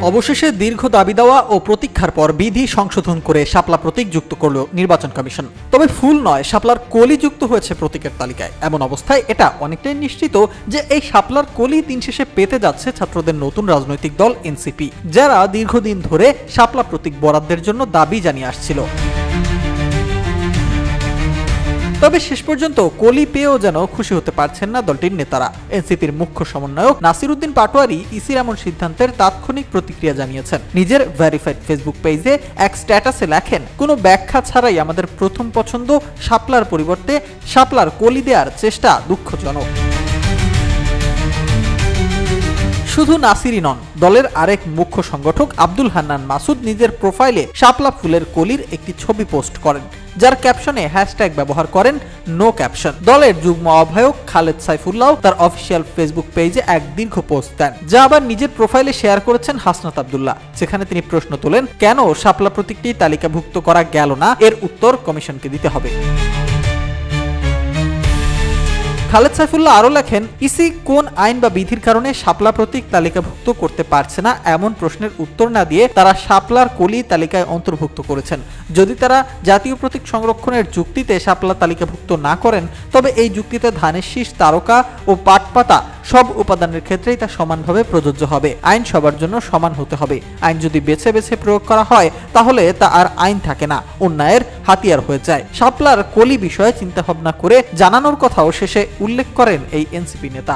অবশেষে দীর্ঘ দাবি দেওয়া ও প্রতীক্ষার পর বিধি সংশোধন করে শাপলা প্রতীক যুক্ত করল নির্বাচন কমিশন। তবে ফুল নয়, শাপলার কলি যুক্ত হয়েছে প্রতীকের তালিকায়। এমন অবস্থায় এটা অনেকটাই নিশ্চিত যে এই শাপলার কলি দিন শেষে পেতে যাচ্ছে ছাত্রদের নতুন রাজনৈতিক দল এনসিপি, যারা দীর্ঘদিন ধরে শাপলা প্রতীক বরাদ্দের জন্য দাবি জানিয়ে আসছিল। তবে শেষ পর্যন্ত কলি পেয়েও যেন খুশি হতে পারছেন না দলটির নেতারা। এনসিপির মুখ্য সমন্বয়ক নাসির উদ্দিন পাটোয়ারি ইসির এমন সিদ্ধান্তের তাৎক্ষণিক প্রতিক্রিয়া জানিয়েছেন। নিজের ভেরিফাইড ফেসবুক পেজে এক স্ট্যাটাসে লেখেন, কোনো ব্যাখ্যা ছাড়াই আমাদের প্রথম পছন্দ শাপলার পরিবর্তে শাপলার কলি দেওয়ার চেষ্টা দুঃখজনক। শুধু নাসিরই নন, দলের আরেক মুখ্য সংগঠক আব্দুল হান্নান মাসুদ নিজের প্রোফাইলে শাপলা ফুলের কলির একটি ছবি পোস্ট করেন, যার ক্যাপশনে হ্যাশট্যাগ ব্যবহার করেন নো ক্যাপশন। দলের যুগ্ম আহ্বায়ক খালেদ সাইফুল্লাহ তার অফিসিয়াল ফেসবুক পেজে এক দীর্ঘ পোস্ট দেন, যা আবার নিজের প্রোফাইলে শেয়ার করেছেন হাসনাত আব্দুল্লাহ। সেখানে তিনি প্রশ্ন তোলেন, কেন শাপলা প্রতীকটি তালিকাভুক্ত করা গেল না, এর উত্তর কমিশনকে দিতে হবে। খালেদ সাইফুল্লাহ আরও লেখেন, ইসি কোন আইন বা বিধির কারণে শাপলা প্রতীক তালিকাভুক্ত করতে পারছে না এমন প্রশ্নের উত্তর না দিয়ে তারা শাপলার কলি তালিকায় অন্তর্ভুক্ত করেছেন। যদি তারা জাতীয় প্রতীক সংরক্ষণের যুক্তিতে শাপলা তালিকাভুক্ত না করেন, তবে এই যুক্তিতে ধানের শীষ, তারকা ও পাটপাতা সব উপাদানের ক্ষেত্রেই তা সমানভাবে প্রযোজ্য হবে। আইন সবার জন্য সমান হতে হবে। আইন যদি বেছে বেছে প্রয়োগ করা হয়, তাহলে তা আর আইন থাকে না, অন্যায়ের হাতিয়ার হয়ে যায়। শাপলার কলি বিষয়ে চিন্তাভাবনা করে জানানোর কথাও শেষে উল্লেখ করেন এই এনসিপি নেতা।